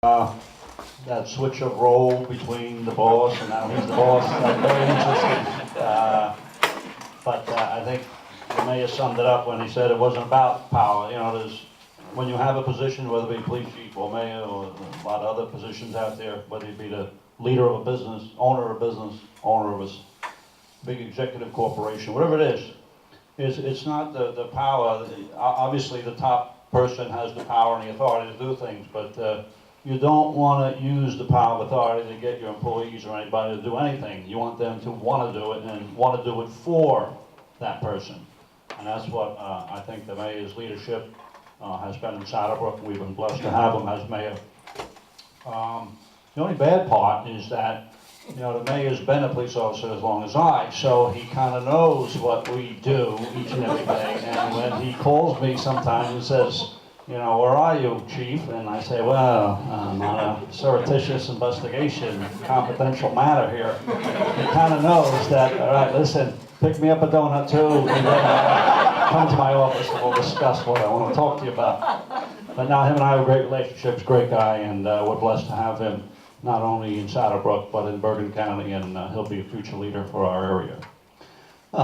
That switch of role between the boss and now he's the boss, very interesting. But I think the mayor summed it up when he said it wasn't about power. You know, when you have a position, whether it be police chief or mayor or a lot of other positions out there, whether you be the leader of a business, owner of a big executive corporation, whatever it is, it's not the power. Obviously, the top person has the power and the authority to do things, but you don't want to use the power of authority to get your employees or anybody to do anything. You want them to want to do it and want to do it for that person. And that's what I think the mayor's leadership has been in Saddlebrook. We've been blessed to have him as mayor. The only bad part is that, you know, the mayor's been a police officer as long as I, so he kind of knows what we do each and every day. And when he calls me sometimes and says, you know, where are you, chief? And I say, well, I'm on a surreptitious investigation, confidential matter here. He kind of knows that, all right, listen, pick me up a donut too, and then come to my office and we'll discuss what I want to talk to you about. But now him and I have great relationships, great guy, and we're blessed to have him not only in Saddlebrook, but in Bergen County, and he'll be a future leader for our area. We'll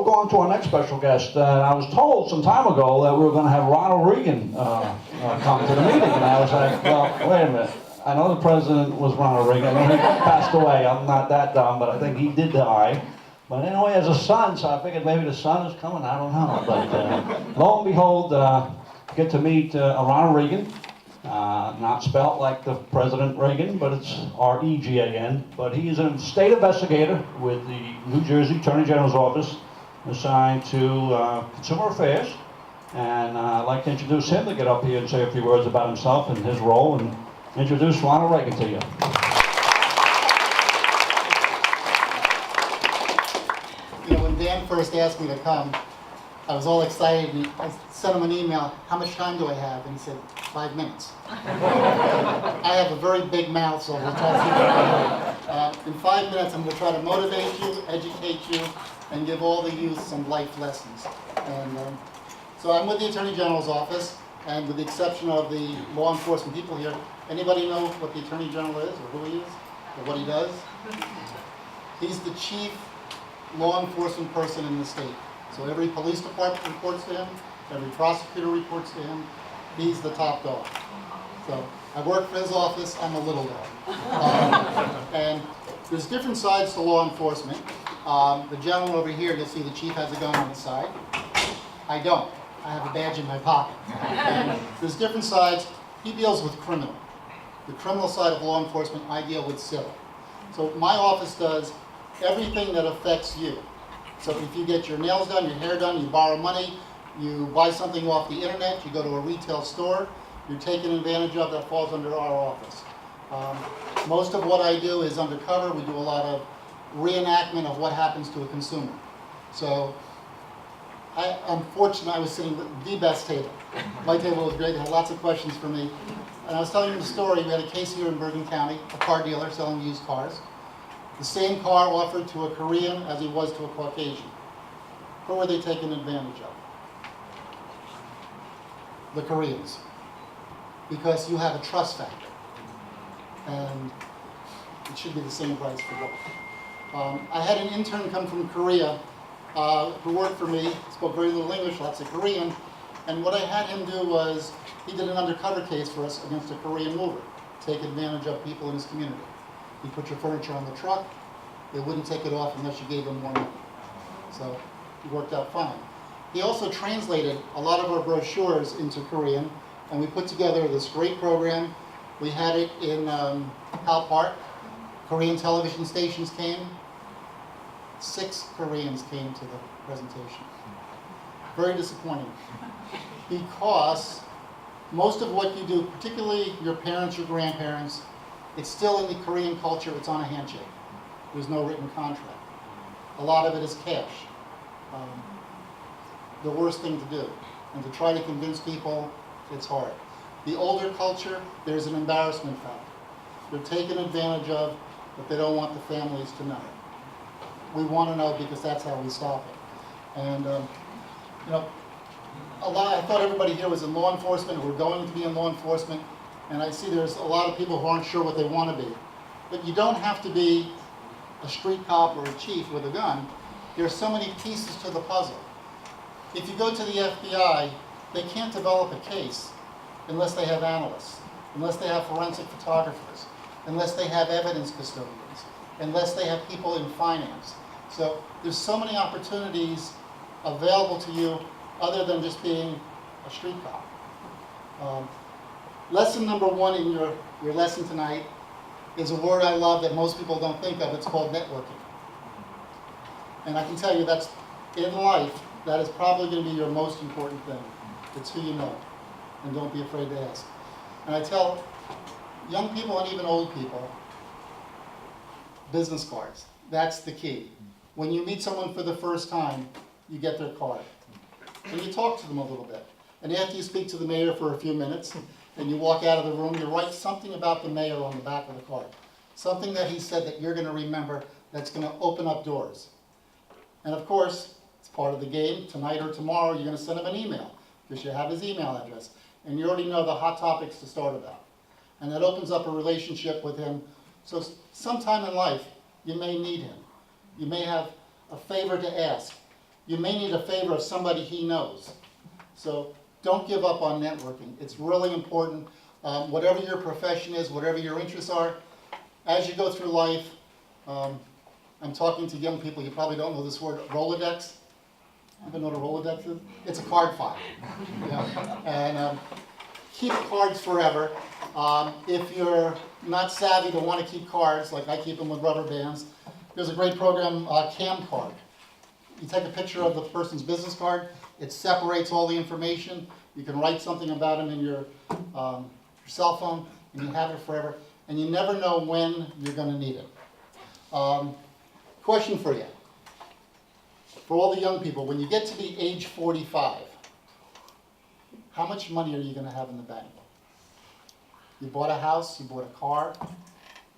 go on to our next special guest. I was told some time ago that we were going to have Ronald Regan come to the meeting, and I was like, well, wait a minute. I know the president was Ronald Reagan. I know he passed away. I'm not that dumb, but I think he did die. But anyway, he has a son, so I figured maybe the son is coming. I don't know. But lo and behold, get to meet Ronald Regan. Not spelt like the President Reagan, but it's R-E-G-A-N. But he is a state investigator with the New Jersey Attorney General's Office, assigned to Consumer Affairs. And I'd like to introduce him to get up here and say a few words about himself and his role, and introduce Ronald Regan to you. You know, when Dan first asked me to come, I was all excited, and I sent him an email, how much time do I have? And he said, 5 minutes. I have a very big mouth, so we'll try to see in 5 minutes, I'm going to try to motivate you, educate you, and give all the youth some life lessons. And so I'm with the Attorney General's office, and with the exception of the law enforcement people here, anybody know what the Attorney General is, or who he is, or what he does? He's the chief law enforcement person in the state. So every police department reports to him, every prosecutor reports to him. He's the top dog. So I work for his office, I'm a little dog. And there's different sides to law enforcement. The gentleman over here, you'll see the chief has a gun on his side. I don't. I have a badge in my pocket. And there's different sides. He deals with criminal. The criminal side of law enforcement, I deal with civil. So my office does everything that affects you. So if you get your nails done, your hair done, you borrow money, you buy something off the internet, you go to a retail store, you're taken advantage of, that falls under our office. Most of what I do is undercover. We do a lot of reenactment of what happens to a consumer. So I'm fortunate I was sitting at the best table. My table was great, they had lots of questions for me. And I was telling you the story, we had a case here in Bergen County, a car dealer selling used cars. The same car offered to a Korean as he was to a Caucasian. Who were they taking advantage of? The Koreans. Because you have a trust factor. And it should be the same price for both. I had an intern come from Korea who worked for me, spoke very little English, lots of Korean. And what I had him do was, he did an undercover case for us against a Korean mover, take advantage of people in his community. You put your furniture on the truck, they wouldn't take it off unless you gave them more money. So it worked out fine. He also translated a lot of our brochures into Korean, and we put together this great program. We had it in Hal Park. Korean television stations came. 6 Koreans came to the presentation. Very disappointing. Because most of what you do, particularly your parents, your grandparents, it's still in the Korean culture, it's on a handshake. There's no written contract. A lot of it is cash. The worst thing to do. And to try to convince people, it's hard. The older culture, there's an embarrassment factor. They're taken advantage of, but they don't want the families to know. We want to know because that's how we stop it. And, you know, I thought everybody here was in law enforcement, or we're going to be in law enforcement. And I see there's a lot of people who aren't sure what they want to be. But you don't have to be a street cop or a chief with a gun. There's so many pieces to the puzzle. If you go to the FBI, they can't develop a case unless they have analysts, unless they have forensic photographers, unless they have evidence custodians, unless they have people in finance. So there's so many opportunities available to you other than just being a street cop. Lesson number one in your lesson tonight is a word I love that most people don't think of. It's called networking. And I can tell you that's, in life, that is probably going to be your most important thing. It's who you know. And don't be afraid to ask. And I tell young people and even old people, business cards. That's the key. When you meet someone for the first time, you get their card. And you talk to them a little bit. And after you speak to the mayor for a few minutes, and you walk out of the room, you write something about the mayor on the back of the card. Something that he said that you're going to remember that's going to open up doors. And of course, it's part of the game. Tonight or tomorrow, you're going to send him an email because you have his email address. And you already know the hot topics to start about. And that opens up a relationship with him. So sometime in life, you may need him. You may have a favor to ask. You may need a favor of somebody he knows. So don't give up on networking. It's really important. Whatever your profession is, whatever your interests are, as you go through life, I'm talking to young people, you probably don't know this word, Rolodex. You know what a Rolodex is? It's a card file. Yeah. And keep cards forever. If you're not savvy to want to keep cards, like I keep them with rubber bands, there's a great program, Cam Card. You take a picture of the person's business card, it separates all the information. You can write something about them in your cell phone, and you have it forever. And you never know when you're going to need it. Question for you. For all the young people, when you get to the age 45, how much money are you going to have in the bank? You bought a house, you bought a car,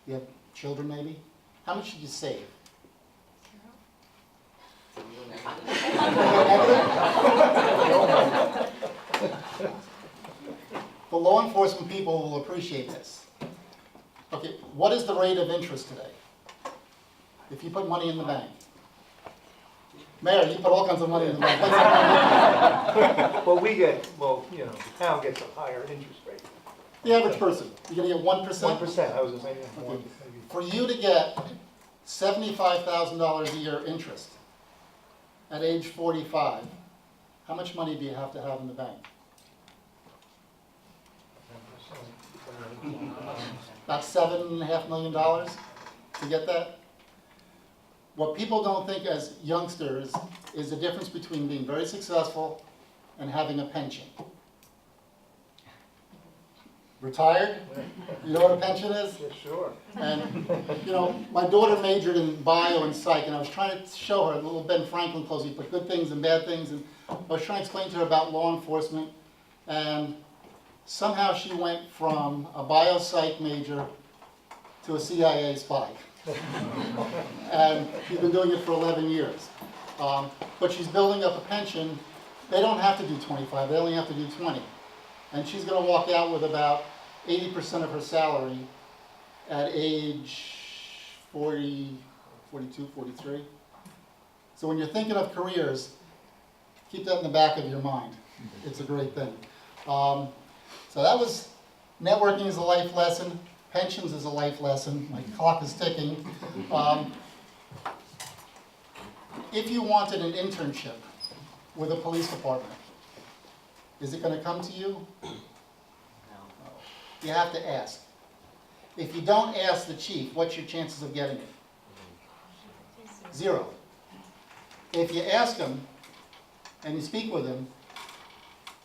you have children maybe. How much did you save? The law enforcement people will appreciate this. Okay, what is the rate of interest today? If you put money in the bank. Mayor, you put all kinds of money in the bank. What's that? Well, the town gets a higher interest rate. The average person, you're gonna get 1%? 1%, I was gonna say, yeah, Okay. For you to get $75,000 a year interest at age 45, how much money do you have in the bank? About $7.5 million to get that? What people don't think as youngsters is the difference between being very successful and having a pension. Retired? You know what a pension is? Yeah, sure. And, my daughter majored in bio and psych, and I was trying to show her a little Ben Franklin close. We put good things and bad things, and I was trying to explain to her about law enforcement, and somehow she went from a bio psych major to a CIA spy. And she's been doing it for 11 years. But she's building up a pension. They don't have to do 25, they only have to do 20. And she's going to walk out with about 80% of her salary at age 40, 42, 43. So when you're thinking of careers, keep that in the back of your mind. It's a great thing. So that was networking is a life lesson. Pensions is a life lesson. My clock is ticking. If you wanted an internship with a police department, is it going to come to you? No. You have to ask. If you don't ask the chief, what's your chances of getting it? 0. If you ask him and you speak with him,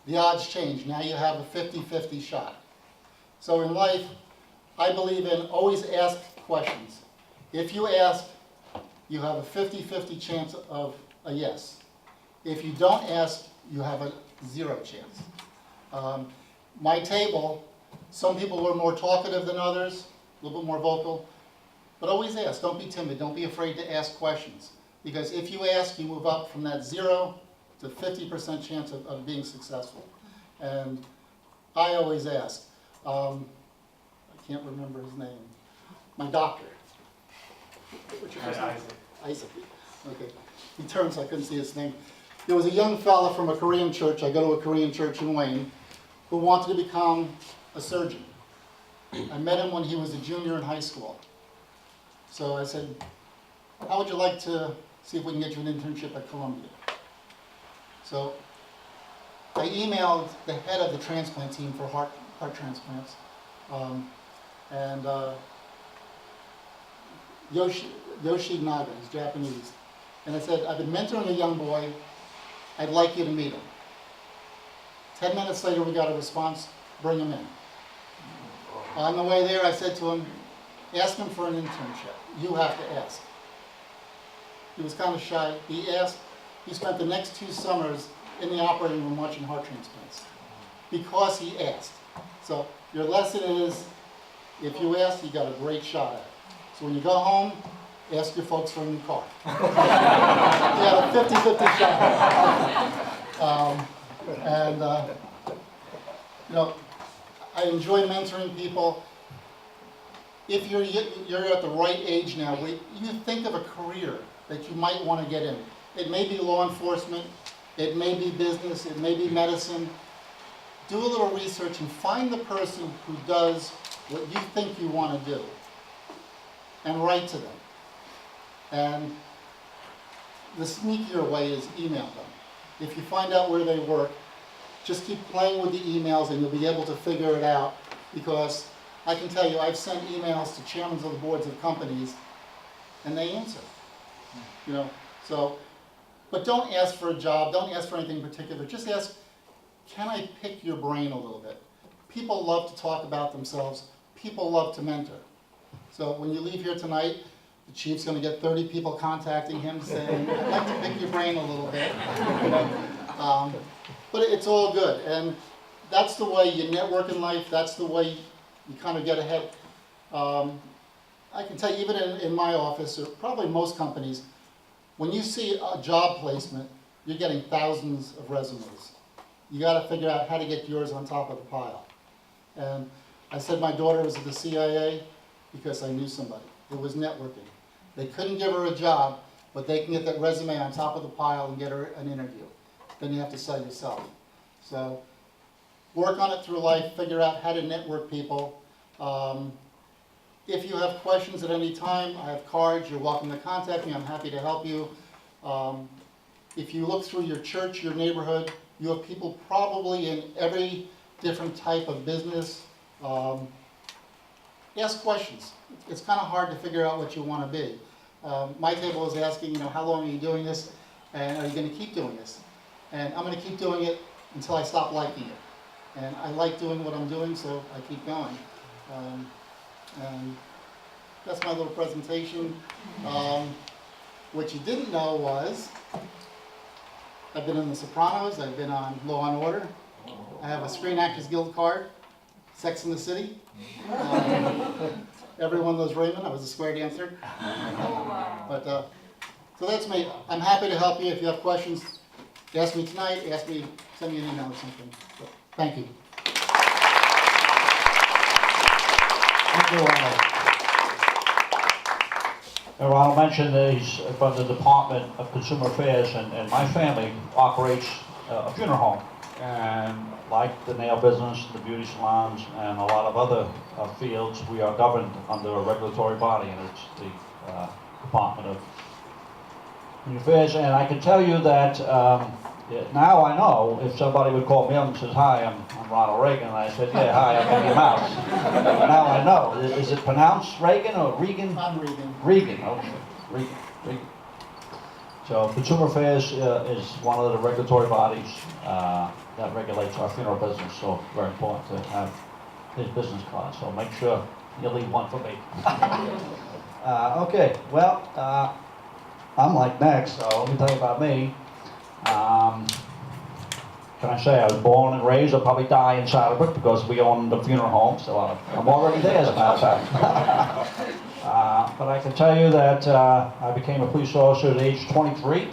the odds change. Now you have a 50-50 shot. So in life, I believe in always ask questions. If you ask, you have a 50-50 chance of a yes. If you don't ask, you have a 0 chance. My table, some people were more talkative than others, a little bit more vocal, but always ask. Don't be timid. Don't be afraid to ask questions. Because if you ask, you move up from that 0 to 50% chance of being successful. And I always ask. can't remember his name, my doctor. What's your first name? Isaac. Okay. He turned so I couldn't see his name. There was a young fella from a Korean church, I go to a Korean church in Wayne, who wanted to become a surgeon. I met him when he was a junior in high school. So I said, how would you like to see if we can get you an internship at Columbia? So I emailed the head of the transplant team for heart transplants, Yoshi Naga, he's Japanese. And I said, I've been mentoring a young boy, I'd like you to meet him. 10 minutes later, we got a response, bring him in. On the way there, I said to him, ask him for an internship. You have to ask. He was kind of shy. He asked. He spent the next 2 summers in the operating room watching heart transplants because he asked. So your lesson is, if you ask, you got a great shot at it. So when you go home, ask your folks for a new car. You got a 50-50 shot. You know, I enjoy mentoring people. If you're at the right age now, you think of a career that you might want to get in. It may be law enforcement, it may be business, it may be medicine. Do a little research and find the person who does what you think you want to do and write to them. And the sneakier way is email them. If you find out where they work, just keep playing with the emails and you'll be able to figure it out, because I can tell you, I've sent emails to chairmen of the boards of companies and they answer. You know, so, but don't ask for a job, don't ask for anything particular, just ask, can I pick your brain a little bit? People love to talk about themselves, people love to mentor. So when you leave here tonight, the chief's going to get 30 people contacting him saying, I'd like to pick your brain a little bit. You know? But it's all good, and that's the way you network in life, that's the way you kind of get ahead. I can tell you, even in my office, or probably most companies, when you see a job placement, you're getting thousands of resumes. You got to figure out how to get yours on top of the pile. And I said my daughter was at the CIA because I knew somebody. It was networking. They couldn't give her a job, but they can get that resume on top of the pile and get her an interview. Then you have to sell yourself. So work on it through life, figure out how to network people. If you have questions at any time, I have cards, you're welcome to contact me, I'm happy to help you. If you look through your church, your neighborhood, you have people probably in every different type of business. Ask questions. It's kind of hard to figure out what you want to be. My table is asking, you know, how long are you doing this, and are you going to keep doing this? And I'm going to keep doing it until I stop liking it. And I like doing what I'm doing, so I keep going. And that's my little presentation. What you didn't know was, I've been in The Sopranos, I've been on Law and Order, I have a Screen Actors Guild card, Sex and the City, everyone loves Raymond, I was a square dancer. But, so that's me. I'm happy to help you. If you have questions, ask me tonight, send me an email or something. So, thank you. Thank you, Ronald. Ronald mentioned that he's from the Department of Consumer Affairs, and my family operates a funeral home. And like the nail business, the beauty salons, and a lot of other fields, we are governed under a regulatory body, and it's the Department of Consumer Affairs. And I can tell you that now I know if somebody would call me up and says, hi, I'm Ronald Regan, and I said, yeah, hi, I'm Mickey Mouse. Now I know. Is it pronounced Reagan or Regan? I'm Regan. Regan, okay. Regan. So Consumer Affairs is one of the regulatory bodies that regulates our funeral business, so very important to have his business card. So make sure you leave one for me. Okay, well, I'm like next, so let me tell you about me. Can I say I was born and raised, I'll probably die in Saddlebrook because we own the funeral home, so I'm already there as a matter of fact. But I can tell you that I became a police officer at age 23.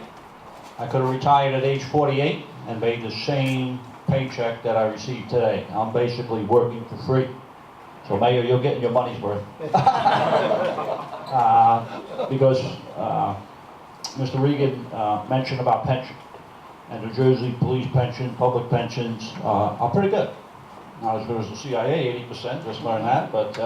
I could have retired at age 48 and made the same paycheck that I received today. I'm basically working for free. So Mayor, you're getting your money's worth. Because Mr. Regan mentioned about pension. And New Jersey police pension, public pensions are pretty good. Not as good as the CIA, 80%, just learned that, but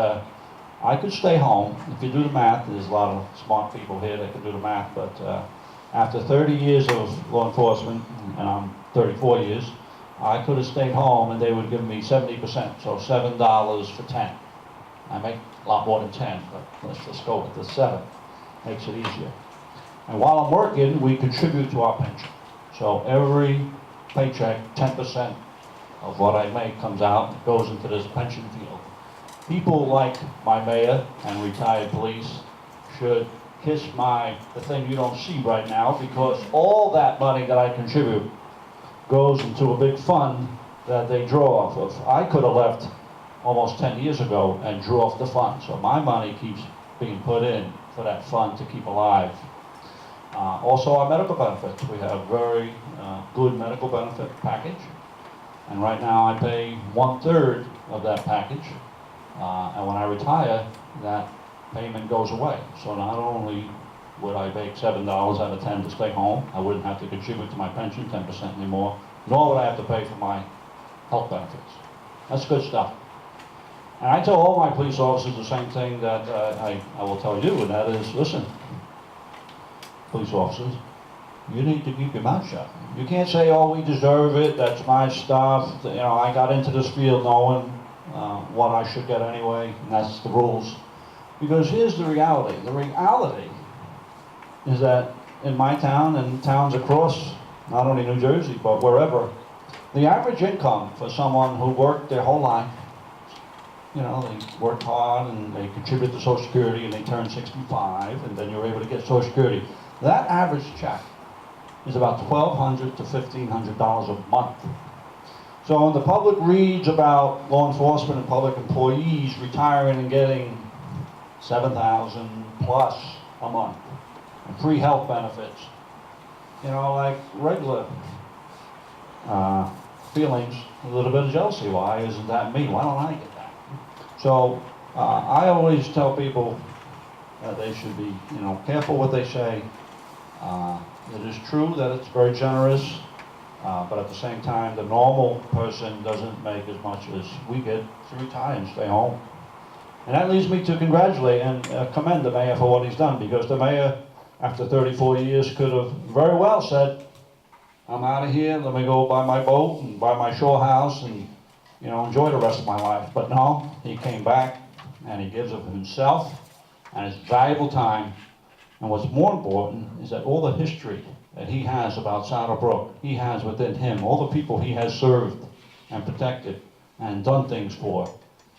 I could stay home. If you do the math, there's a lot of smart people here that can do the math, but after 30 years of law enforcement, and I'm 34 years, I could have stayed home and they would give me 70%, so $7 for 10. I make a lot more than 10, but let's just go with the 7. Makes it easier. And while I'm working, we contribute to our pension. So every paycheck, 10% of what I make comes out and goes into this pension field. People like my mayor and retired police should kiss the thing you don't see right now, because all that money that I contribute goes into a big fund that they draw off of. I could have left almost 10 years ago and drew off the fund. So my money keeps being put in for that fund to keep alive. Also our medical benefits. We have very good medical benefit package. And right now I pay 1/3 of that package. And when I retire, that payment goes away. So not only would I make $7 out of 10 to stay home, I wouldn't have to contribute to my pension 10% anymore, nor would I have to pay for my health benefits. That's good stuff. And I tell all my police officers the same thing that I will tell you, and that is, listen, police officers, you need to keep your mouth shut. You can't say, oh, we deserve it, that's my stuff, you know, I got into this field knowing what I should get anyway, and that's the rules. Because here's the reality. The reality is that in my town and towns across, not only New Jersey, but wherever, the average income for someone who worked their whole life, you know, they worked hard and they contribute to Social Security and they turn 65 and then you're able to get Social Security. That average check is about $1,200 to $1,500 a month. So when the public reads about law enforcement and public employees retiring and getting $7,000 plus a month, and free health benefits, you know, like regular feelings, a little bit of jealousy. Why isn't that me? Why don't I get that? So I always tell people that they should be, you know, careful what they say. It is true that it's very generous, but at the same time, the normal person doesn't make as much as we get to retire and stay home. And that leads me to congratulate and commend the mayor for what he's done, because the mayor, after 34 years, could have very well said, I'm out of here, let me go buy my boat and buy my shore house and, you know, enjoy the rest of my life. But no, he came back and he gives of himself and his valuable time. And what's more important is that all the history that he has about Saddlebrook, he has within him, all the people he has served and protected and done things for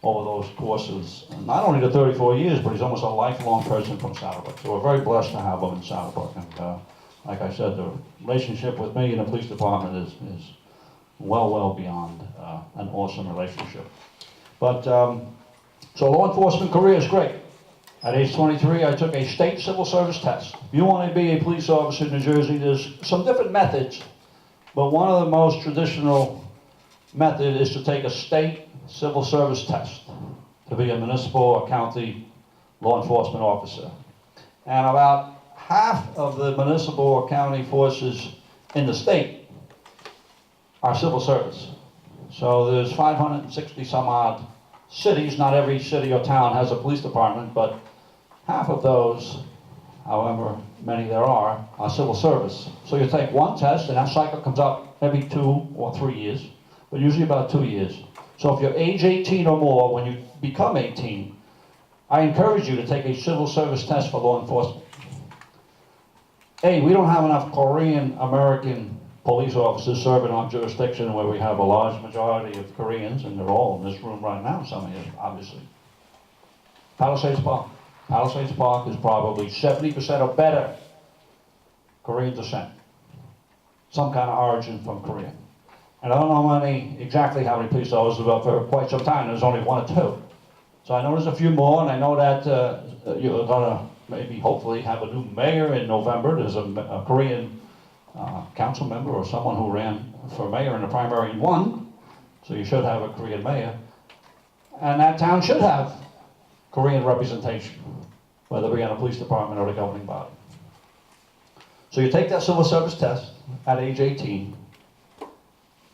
over those courses. And not only the 34 years, but he's almost a lifelong person from Saddlebrook. So we're very blessed to have him in Saddlebrook. And like I said, the relationship with me and the police department is well beyond an awesome relationship. But, so law enforcement career is great. At age 23, I took a state civil service test. If you want to be a police officer in New Jersey, there's some different methods, but one of the most traditional method is to take a state civil service test to be a municipal or county law enforcement officer. And about half of the municipal or county forces in the state are civil service. So there's 560 some odd cities. Not every city or town has a police department, but half of those, however many there are civil service. So you take one test and that cycle comes up every 2 or 3 years, but usually about 2 years. So if you're age 18 or more, when you become 18, I encourage you to take a civil service test for law enforcement. We don't have enough Korean American police officers serving our jurisdiction where we have a large majority of Koreans, and they're all in this room right now, some of you, obviously. Palisades Park. Palisades Park is probably 70% or better Korean descent. Some kind of origin from Korea. And I don't know exactly how many police officers, but for quite some time there's only 1 or 2. So I know there's a few more, and I know that you're gonna maybe hopefully have a new mayor in November. There's a Korean council member or someone who ran for mayor in the primary and won, so you should have a Korean mayor. And that town should have Korean representation, whether it be on the police department or the governing body. So you take that civil service test at age 18,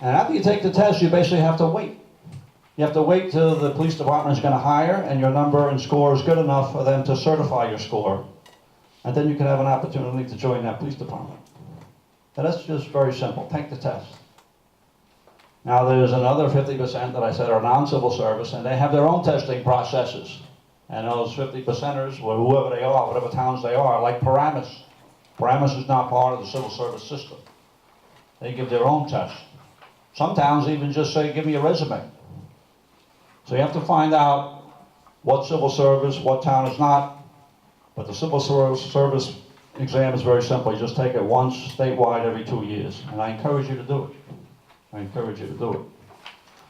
and after you take the test, you basically have to wait. You have to wait till the police department is going to hire and your number and score is good enough for them to certify your score. And then you can have an opportunity to join that police department. And that's just very simple. Take the test. Now there's another 50% that I said are non-civil service, and they have their own testing processes. And those 50%ers, or whoever they are, whatever towns they are, like Paramus. Paramus is not part of the civil service system. They give their own test. Some towns even just say, give me a resume. So you have to find out what civil service, what town is not. But the civil service exam is very simple. You just take it once, statewide, every 2 years. And I encourage you to do it. I encourage you to do it.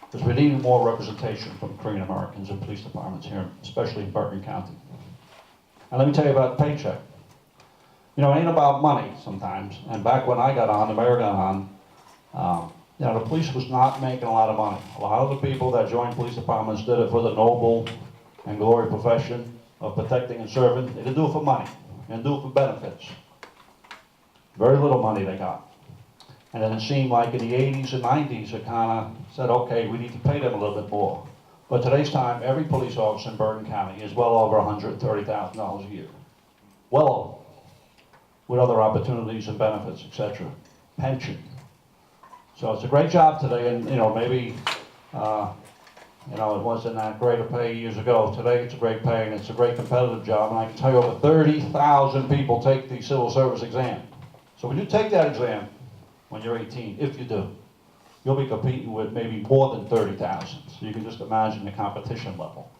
Because we need more representation from Korean Americans in police departments here, especially in Bergen County. And let me tell you about the paycheck. You know, it ain't about money sometimes. And back when I got on, the mayor got on, you know, the police was not making a lot of money. A lot of the people that joined police departments did it for the noble and glory profession of protecting and serving. They didn't do it for money. They didn't do it for benefits. Very little money they got. And then it seemed like in the 80s and 90s, it kind of said, okay, we need to pay them a little bit more. But today's time, every police officer in Bergen County is well over $130,000 a year. Well over. With other opportunities and benefits, etc. Pension. So it's a great job today, and you know, maybe you know, it wasn't that great a pay years ago. Today it's a great pay and it's a great competitive job, and I can tell you over 30,000 people take the civil service exam. So when you take that exam when you're 18, if you do, you'll be competing with maybe more than 30,000. So you can just imagine the competition level.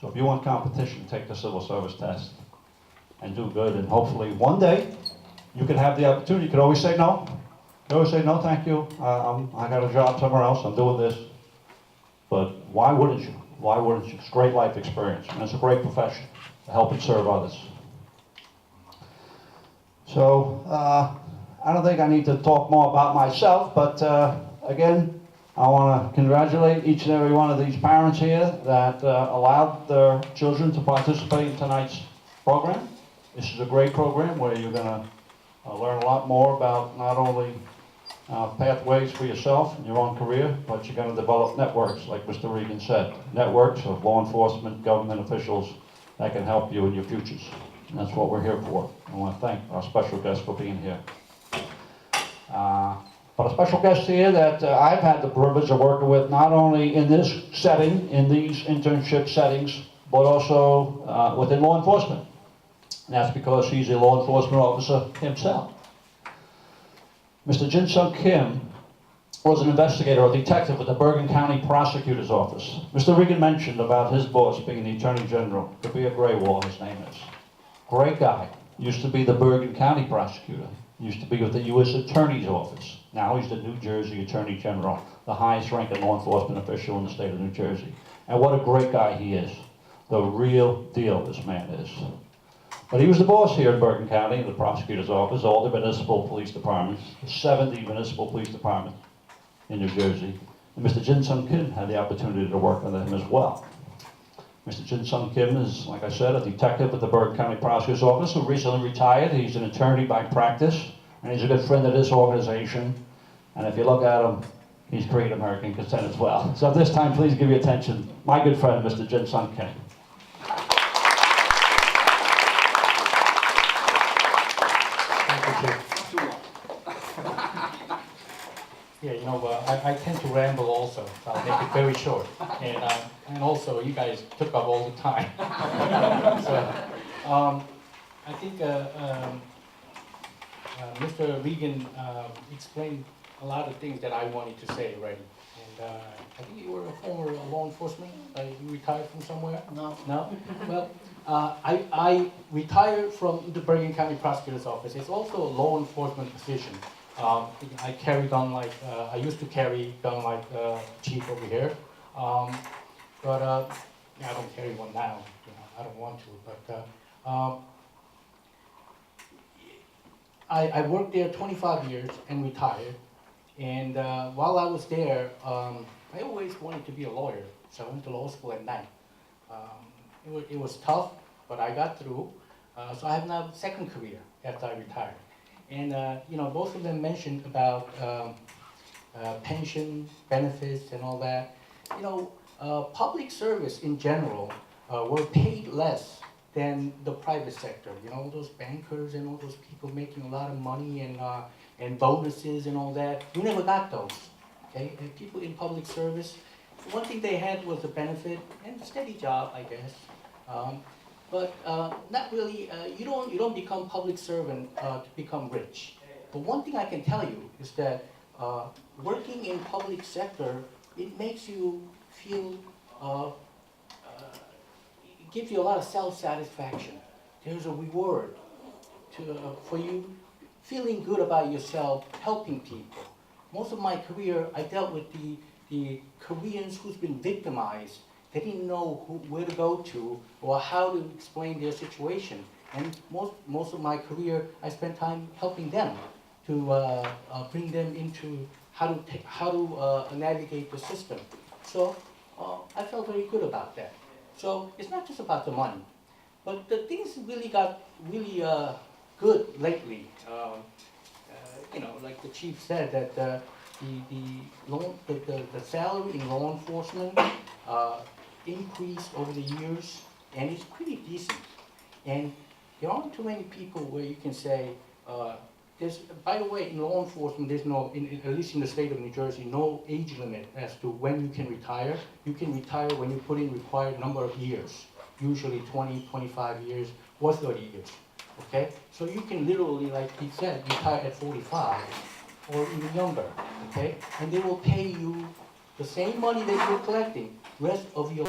So if you want competition, take the civil service test and do good, and hopefully one day you can have the opportunity. You can always say no. You always say, no, thank you, I got a job somewhere else, I'm doing this. But why wouldn't you? Why wouldn't you? It's a great life experience, and it's a great profession to help and serve others. So, I don't think I need to talk more about myself, but again, I want to congratulate each and every one of these parents here that allowed their children to participate in tonight's program. This is a great program where you're going to learn a lot more about not only pathways for yourself and your own career, but you're going to develop networks, like Mr. Regan said. Networks of law enforcement, government officials that can help you in your futures. And that's what we're here for. I want to thank our special guest for being here. But a special guest here that I've had the privilege of working with, not only in this setting, in these internship settings, but also within law enforcement. And that's because he's a law enforcement officer himself. Mr. Jin Sung Kim was an investigator, a detective with the Bergen County Prosecutor's Office. Mr. Regan mentioned about his boss being the Attorney General, Kabir Graywall, his name is. Great guy. Used to be the Bergen County Prosecutor. Used to be with the U.S. Attorney's Office. Now he's the New Jersey Attorney General, the highest ranking law enforcement official in the state of New Jersey. And what a great guy he is. The real deal this man is. But he was the boss here in Bergen County, the prosecutor's office, all the municipal police departments, 70 municipal police departments in New Jersey. And Mr. Jin Sung Kim had the opportunity to work with him as well. Mr. Jin Sung Kim is, like I said, a detective at the Bergen County Prosecutor's Office who recently retired. He's an attorney by practice, and he's a good friend of this organization. And if you look at him, he's Korean American consent as well. So at this time, please give your attention, my good friend, Mr. Jin Sung Kim. Yeah, you know, I tend to ramble also, so I'll make it very short. And also, you guys took up all the time. So, I think Mr. Regan explained a lot of things that I wanted to say already. And I think you were a former law enforcement. You retired from somewhere? No. No? Well, I retired from the Bergen County Prosecutor's Office. It's also a law enforcement position. I carry gun like, I used to carry gun like chief over here. But yeah, I don't carry one now. You know, I don't want to. But I worked there 25 years and retired. And while I was there, I always wanted to be a lawyer. So I went to law school at night. It was tough, but I got through. So I have now a second career after I retired. And you know, both of them mentioned about pension benefits and all that. You know, public service in general were paid less than the private sector. You know, all those bankers and all those people making a lot of money and bonuses and all that. We never got those. Okay, and people in public service, one thing they had was a benefit and a steady job, I guess. But not really. You don't become public servant to become rich. But one thing I can tell you is that working in public sector, it makes you feel. It gives you a lot of self-satisfaction. There's a reward for you feeling good about yourself, helping people. Most of my career, I dealt with the Koreans who's been victimized. They didn't know where to go to or how to explain their situation. And most of my career, I spent time helping them to bring them into how to navigate the system. So I felt very good about that. So it's not just about the money, but the things really got really good lately. You know, like the chief said, that the salary in law enforcement increased over the years, and it's pretty decent. And there aren't too many people where you can say, by the way, in law enforcement, there's no, at least in the state of New Jersey, no age limit as to when you can retire. You can retire when you put in required number of years, usually 20, 25 years, or 30 years. Okay? So you can literally, like he said, retire at 45 or even younger. Okay? And they will pay you the same money that you're collecting rest of your